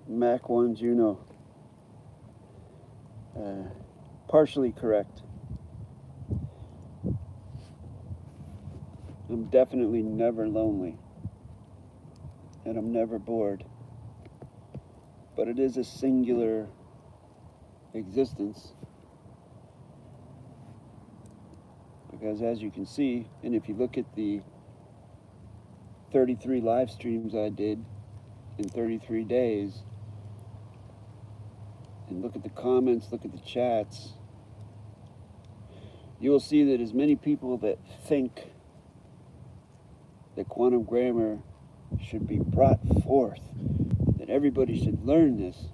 Mach 1 Juno. Partially correct. I'm definitely never lonely. And I'm never bored. But it is a singular existence. Because as you can see, and if you look at the 33 live streams I did in 33 days, and look at the comments, look at the chats, you will see that as many people that think that quantum grammar should be brought forth, that everybody should learn this,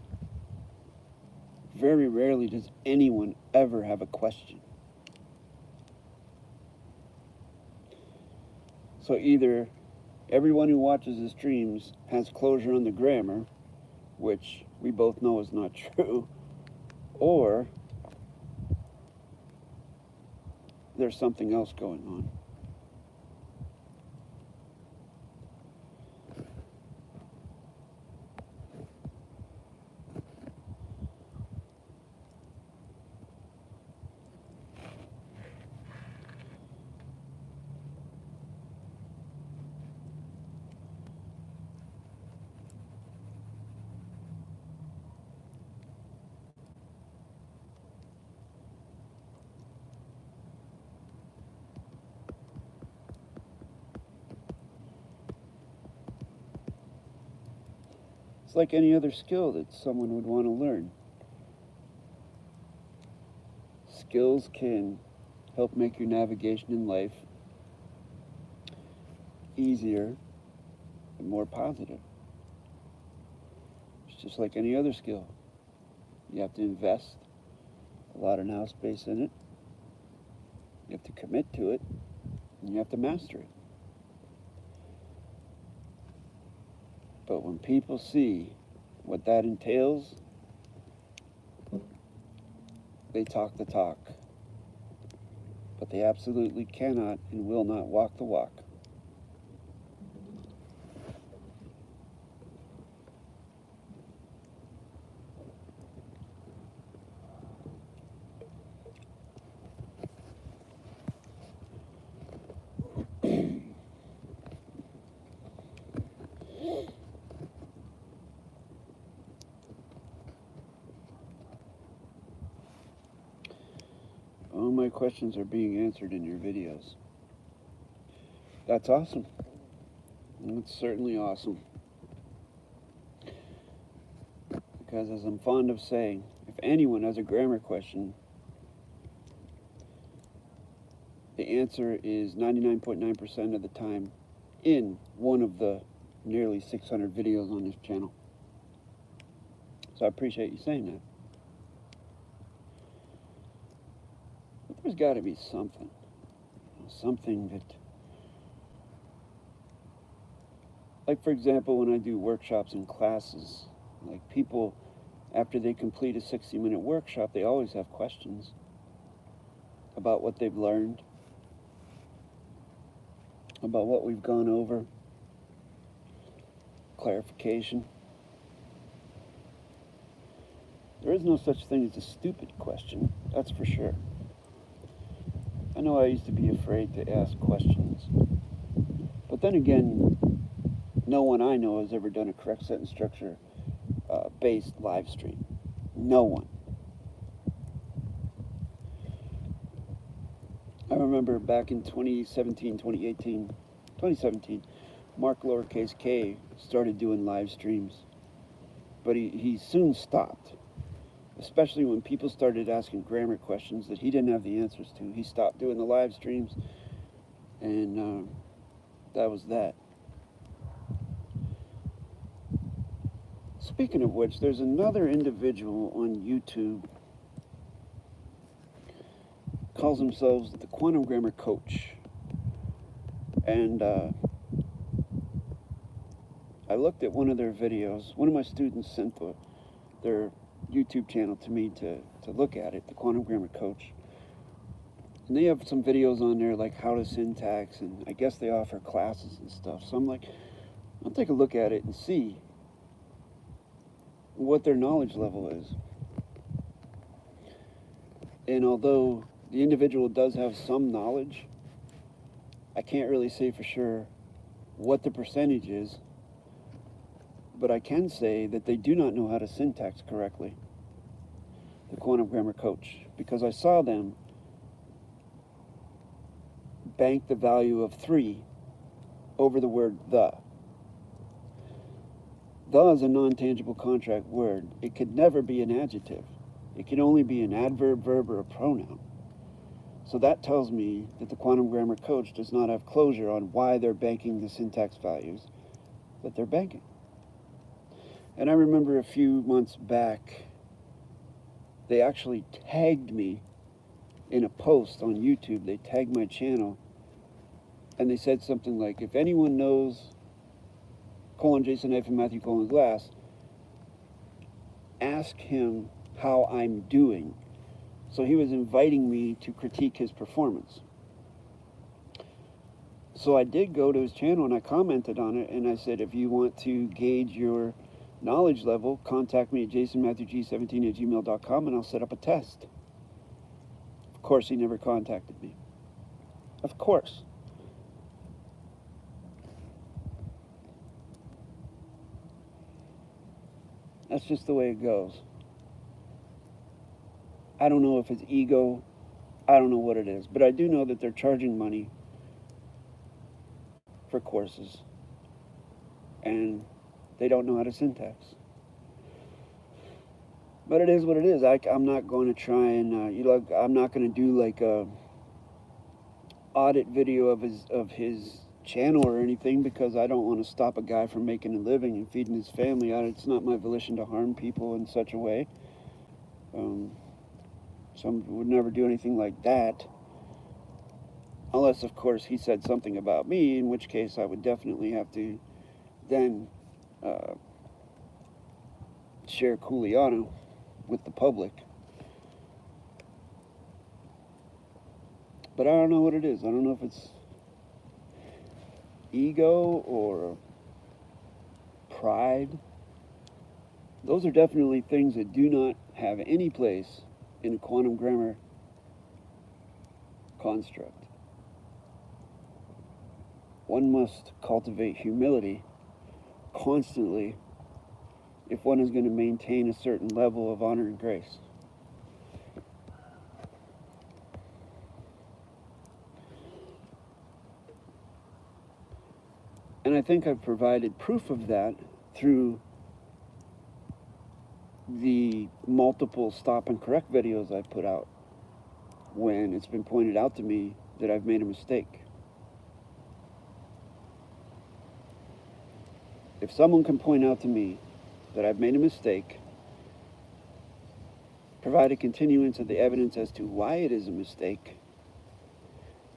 very rarely does anyone ever have a question. So either everyone who watches the streams has closure on the grammar, which we both know is not true, or there's something else going on. It's like any other skill that someone would want to learn. Skills can help make your navigation in life easier and more positive. It's just like any other skill. You have to invest a lot of now space in it. You have to commit to it, and you have to master it. But when people see what that entails, they talk the talk. But they absolutely cannot and will not walk the walk. All my questions are being answered in your videos. That's awesome. That's certainly awesome. Because as I'm fond of saying, if anyone has a grammar question, the answer is 99.9% of the time in one of the nearly 600 videos on this channel. So I appreciate you saying that. But there's got to be something. Something that... Like, for example, when I do workshops and classes, like people, after they complete a 60-minute workshop, they always have questions about what they've learned, about what we've gone over, clarification. There is no such thing as a stupid question, that's for sure. I know I used to be afraid to ask questions, but then again, no one I know has ever done a correct sentence structure based live stream. No one. I remember back in 2017, Mark lowercase k started doing live streams, but he soon stopped, especially when people started asking grammar questions that he didn't have the answers to. He stopped doing the live streams, and that was that. Speaking of which, there's another individual on YouTube, calls themselves the Quantum Grammar Coach. And I looked at one of their videos. One of my students sent their YouTube channel to me to look at it, the Quantum Grammar Coach. And they have some videos on there like how to syntax, and I guess they offer classes and stuff. So I'm like, I'll take a look at it and see what their knowledge level is. And although the individual does have some knowledge, I can't really say for sure what the percentage is, but I can say that they do not know how to syntax correctly, the quantum grammar coach, because I saw them bank the value of 3 over the word the. The is a non-tangible contract word. It could never be an adjective. It can only be an adverb, verb, or a pronoun. So that tells me that the quantum grammar coach does not have closure on why they're banking the syntax values that they're banking. And I remember a few months back, they actually tagged me in a post on YouTube. They tagged my channel, and they said something like, if anyone knows Jason Matthew Glass, ask him how I'm doing. So he was inviting me to critique his performance. So I did go to his channel and I commented on it, and I said, if you want to gauge your knowledge level, contact me at jasonmatthewg17@gmail.com and I'll set up a test. Of course, he never contacted me. Of course. That's just the way it goes. I don't know if it's ego. I don't know what it is. But I do know that they're charging money for courses. And they don't know how to syntax. But it is what it is. I'm not going to try and, I'm not going to do like a audit video of his channel or anything, because I don't want to stop a guy from making a living and feeding his family. It's not my volition to harm people in such a way. So I would never do anything like that. Unless, of course, he said something about me, in which case I would definitely have to then share Culiano with the public. But I don't know what it is. I don't know if it's ego or pride. Those are definitely things that do not have any place in a quantum grammar construct. One must cultivate humility constantly if one is going to maintain a certain level of honor and grace. And I think I've provided proof of that through the multiple stop and correct videos I've put out when it's been pointed out to me that I've made a mistake. If someone can point out to me that I've made a mistake, provide a continuance of the evidence as to why it is a mistake,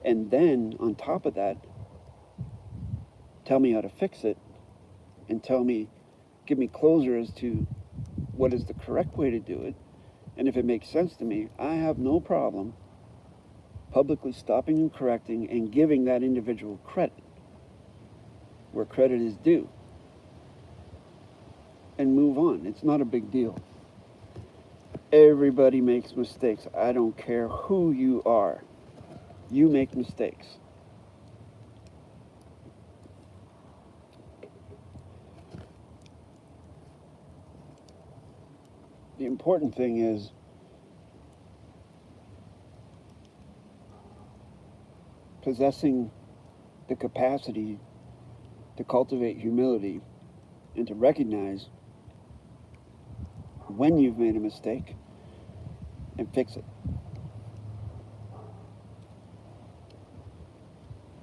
and then on top of that, tell me how to fix it, and give me closure as to what is the correct way to do it, and if it makes sense to me, I have no problem publicly stopping and correcting and giving that individual credit where credit is due, and move on. It's not a big deal. Everybody makes mistakes. I don't care who you are. You make mistakes. The important thing is possessing the capacity to cultivate humility and to recognize when you've made a mistake and fix it.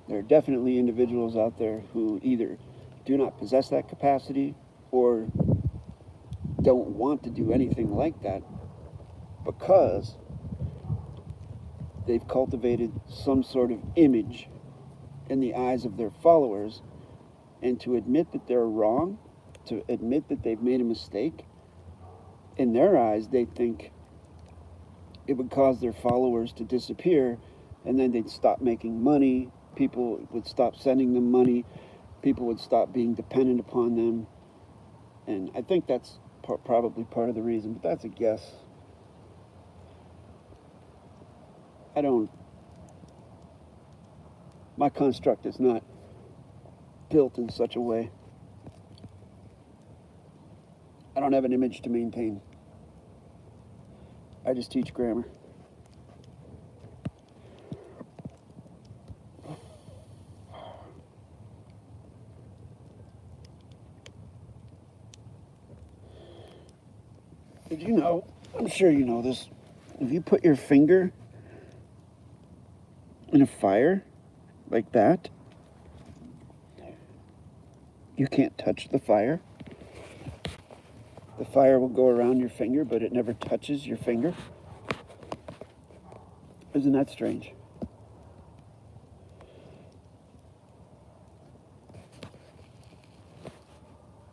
There are definitely individuals out there who either do not possess that capacity or don't want to do anything like that because they've cultivated some sort of image in the eyes of their followers, and to admit that they're wrong, to admit that they've made a mistake, in their eyes they think it would cause their followers to disappear, and then they'd stop making money, people would stop sending them money, people would stop being dependent upon them. And I think that's probably part of the reason, but that's a guess. My construct is not built in such a way. I don't have an image to maintain. I just teach grammar. Did you know, I'm sure you know this, if you put your finger in a fire like that, you can't touch the fire. The fire will go around your finger, but it never touches your finger. Isn't that strange?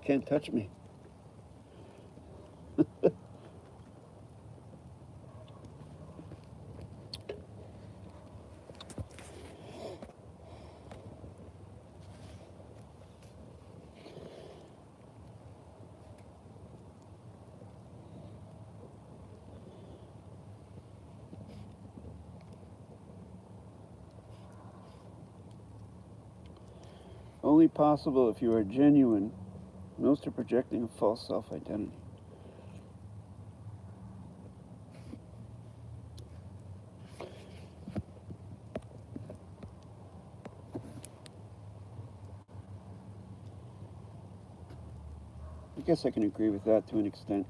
Can't touch me. Only possible if you are genuine. Most are projecting a false self-identity. I guess I can agree with that to an extent.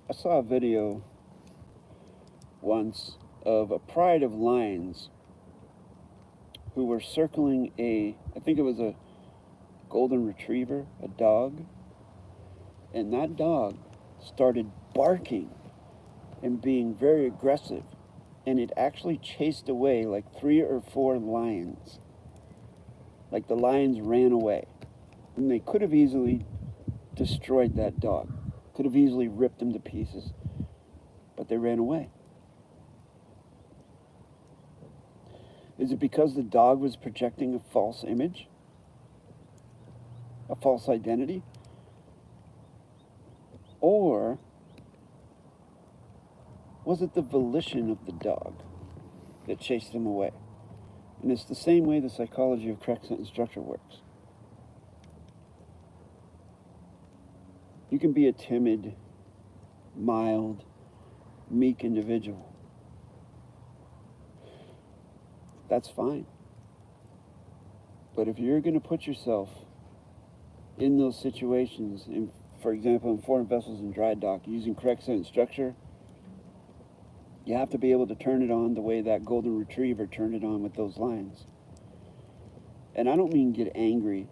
I saw a video once of a pride of lions who were circling I think it was a golden retriever, a dog, and that dog started barking and being very aggressive, and it actually chased away like 3 or 4 lions. Like the lions ran away, and they could have easily destroyed that dog, could have easily ripped him to pieces, but they ran away. Is it because the dog was projecting a false image? A false identity? Or was it the volition of the dog that chased them away? And it's the same way the psychology of correct sentence structure works. You can be a timid, mild, meek individual. That's fine. But if you're going to put yourself in those situations, for example, in foreign vessels and dry dock, using correct sentence structure, you have to be able to turn it on the way that golden retriever turned it on with those lions. And I don't mean get angry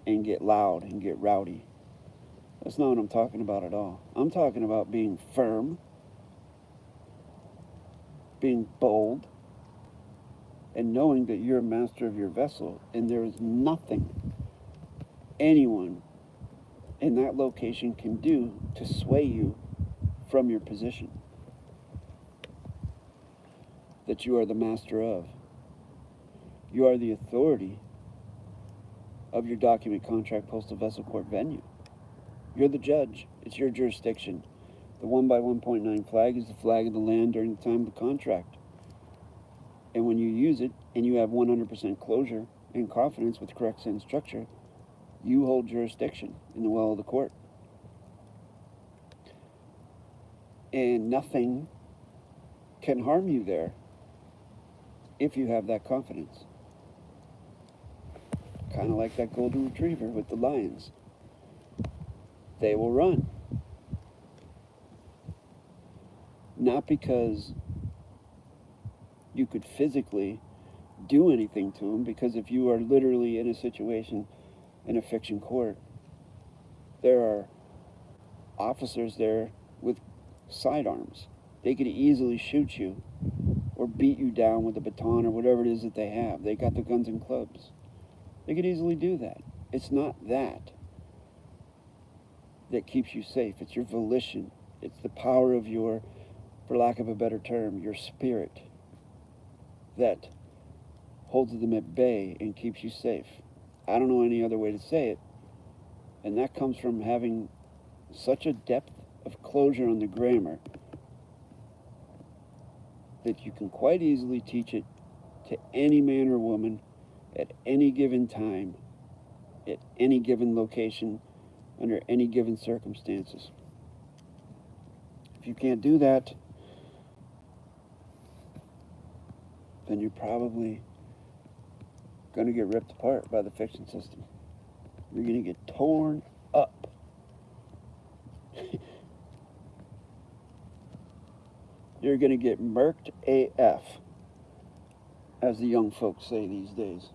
and get loud and get rowdy. That's not what I'm talking about at all. I'm talking about being firm, being bold, and knowing that you're a master of your vessel, and there is nothing anyone in that location can do to sway you from your position that you are the master of. You are the authority of your document, contract, postal vessel, court, venue. You're the judge. It's your jurisdiction. The 1x1.9 flag is the flag of the land during the time of the contract. And when you use it and you have 100% closure and confidence with correct sentence structure, you hold jurisdiction in the well of the court. And nothing can harm you there if you have that confidence. Kind of like that golden retriever with the lions. They will run. Not because you could physically do anything to them, because if you are literally in a situation in a fiction court, there are officers there with sidearms. They could easily shoot you or beat you down with a baton or whatever it is that they have. They got the guns and clubs. They could easily do that. It's not that keeps you safe. It's your volition. It's the power of your, for lack of a better term, your spirit that holds them at bay and keeps you safe. I don't know any other way to say it. And that comes from having such a depth of closure on the grammar that you can quite easily teach it to any man or woman at any given time, at any given location, under any given circumstances. If you can't do that, then you're probably going to get ripped apart by the fiction system. You're going to get torn up. You're going to get murked AF, as the young folks say these days.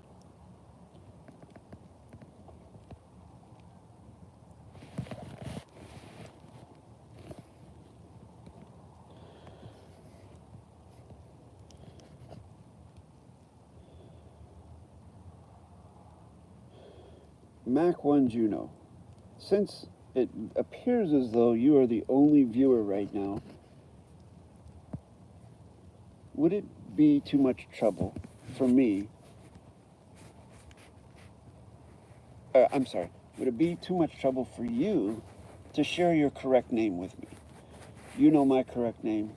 Mac1 Juno, since it appears as though you are the only viewer right now, would it be too much trouble for me? Would it be too much trouble for you to share your correct name with me? You know my correct name.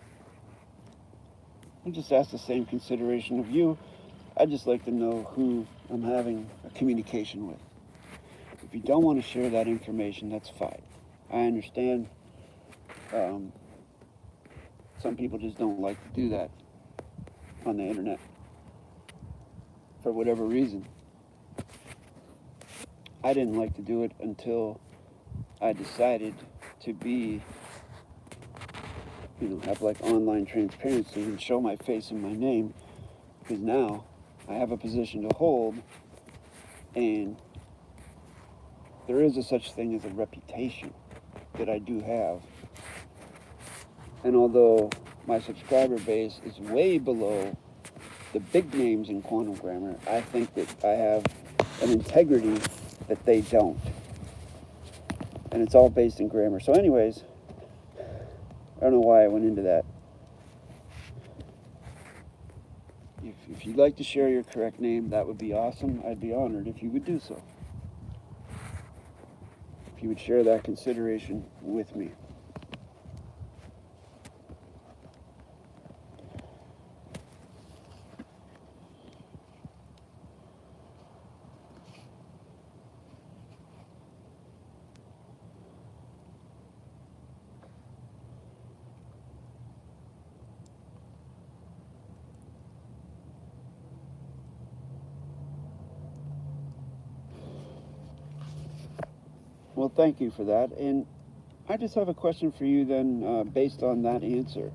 I just ask the same consideration of you. I'd just like to know who I'm having a communication with. If you don't want to share that information, that's fine. I understand. Some people just don't like to do that on the internet for whatever reason. I didn't like to do it until I decided to be, have like online transparency and show my face and my name, because now I have a position to hold, and there is a such thing as a reputation that I do have. And although my subscriber base is way below the big names in quantum grammar, I think that I have an integrity that they don't. And it's all based in grammar. So anyways, I don't know why I went into that. If you'd like to share your correct name, that would be awesome. I'd be honored if you would do so. If you would share that consideration with me. Well, thank you for that. And I just have a question for you then, based on that answer.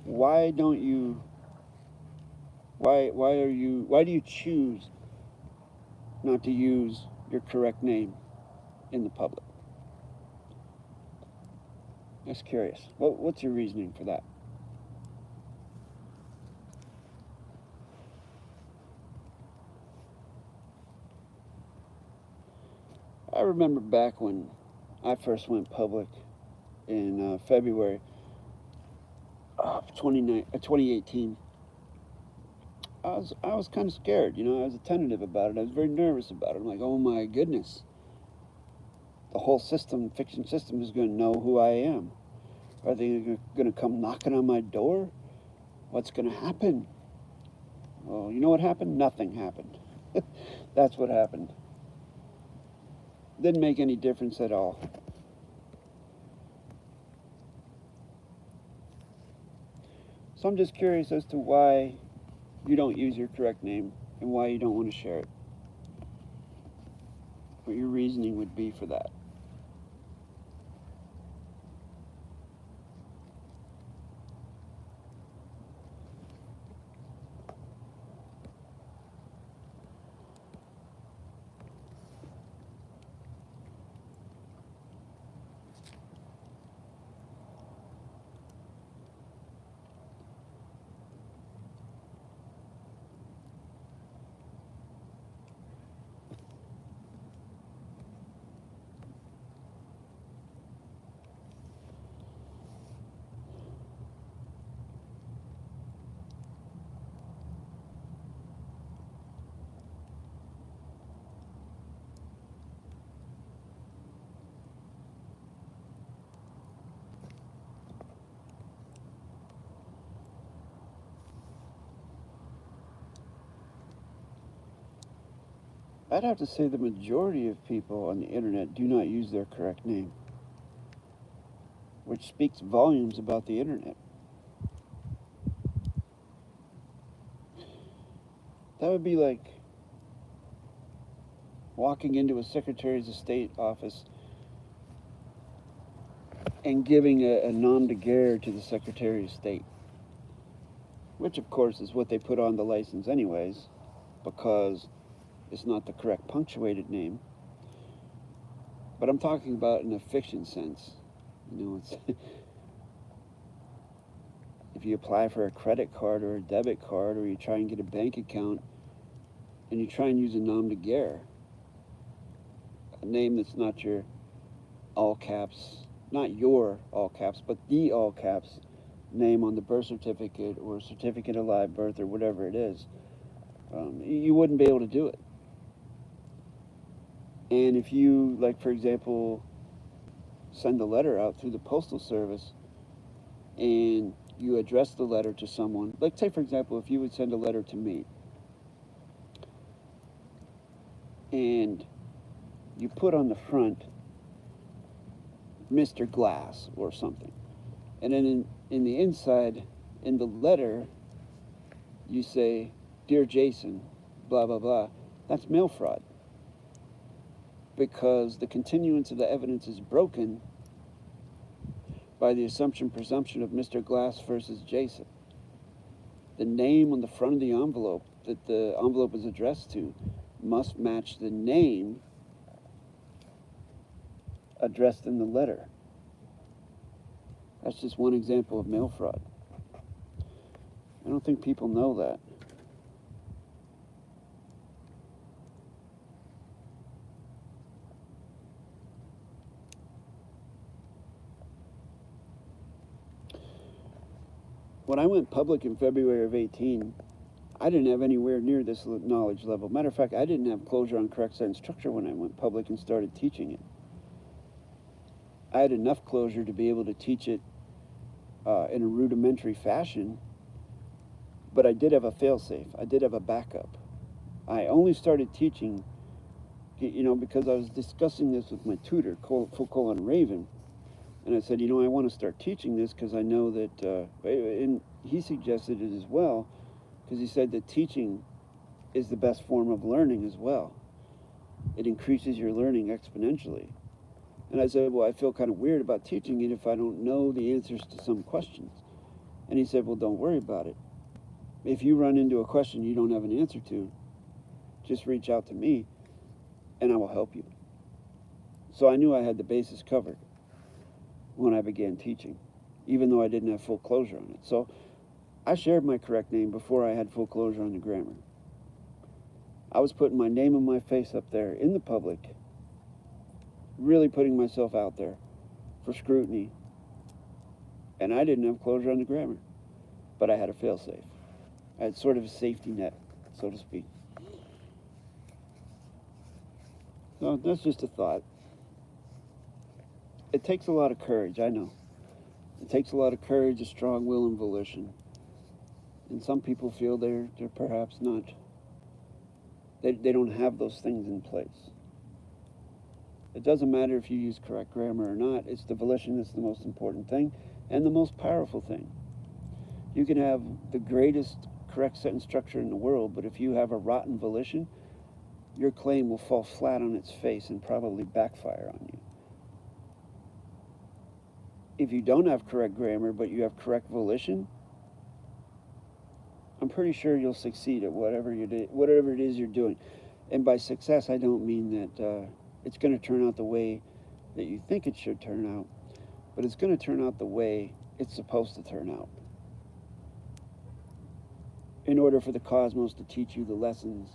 Why do you choose not to use your correct name in the public? Just curious. What's your reasoning for that? I remember back when I first went public in February of 2018. I was kind of scared, I was tentative about it. I was very nervous about it. I'm like, oh my goodness. The whole fiction system is going to know who I am. Are they going to come knocking on my door? What's going to happen? Well, you know what happened? Nothing happened. That's what happened. Didn't make any difference at all. So I'm just curious as to why you don't use your correct name and why you don't want to share it. What your reasoning would be for that. I'd have to say the majority of people on the internet do not use their correct name, which speaks volumes about the internet. That would be like walking into a Secretary of State office and giving a nom de guerre to the Secretary of State, which of course is what they put on the license anyways, because it's not the correct punctuated name. But I'm talking about in a fiction sense. You know, it's if you apply for a credit card or a debit card, or you try and get a bank account, and you try and use a nom de guerre, a name that's not your all caps, not your all caps, but the all caps name on the birth certificate or certificate of live birth or whatever it is, you wouldn't be able to do it. And if you, like for example, send a letter out through the postal service and you address the letter to someone, like say for example, if you would send a letter to me and you put on the front Mr. Glass or something, and then in the inside, in the letter, you say, Dear Jason, blah, blah, blah, that's mail fraud. Because the continuance of the evidence is broken by the presumption of Mr. Glass versus Jason. The name on the front of the envelope that the envelope is addressed to must match the name addressed in the letter. That's just one example of mail fraud. I don't think people know that. When I went public in February of 18, I didn't have anywhere near this knowledge level. Matter of fact, I didn't have closure on correct sentence structure when I went public and started teaching it. I had enough closure to be able to teach it in a rudimentary fashion, but I did have a fail-safe. I did have a backup. I only started teaching, because I was discussing this with my tutor, Raven, and I said, I want to start teaching this because I know that, and he suggested it as well, because he said that teaching is the best form of learning as well. It increases your learning exponentially. And I said, well, I feel kind of weird about teaching it if I don't know the answers to some questions. And he said, well, don't worry about it. If you run into a question you don't have an answer to, just reach out to me and I will help you. So I knew I had the basis covered when I began teaching, even though I didn't have full closure on it. So I shared my correct name before I had full closure on the grammar. I was putting my name and my face up there in the public, really putting myself out there for scrutiny. And I didn't have closure on the grammar, but I had a fail-safe. I had sort of a safety net, so to speak. So that's just a thought. It takes a lot of courage, I know. It takes a lot of courage, a strong will, and volition. And some people feel they're perhaps not, they don't have those things in place. It doesn't matter if you use correct grammar or not. It's the volition that's the most important thing and the most powerful thing. You can have the greatest correct sentence structure in the world, but if you have a rotten volition, your claim will fall flat on its face and probably backfire on you. If you don't have correct grammar, but you have correct volition, I'm pretty sure you'll succeed at whatever it is you're doing. And by success, I don't mean that it's going to turn out the way that you think it should turn out, but it's going to turn out the way it's supposed to turn out, in order for the cosmos to teach you the lessons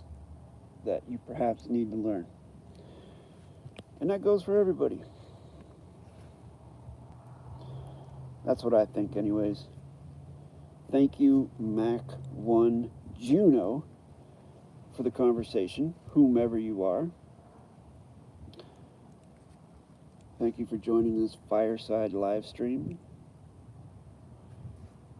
that you perhaps need to learn. And that goes for everybody. That's what I think anyways. Thank you, Mac1 Juno, for the conversation, whomever you are. Thank you for joining this fireside live stream.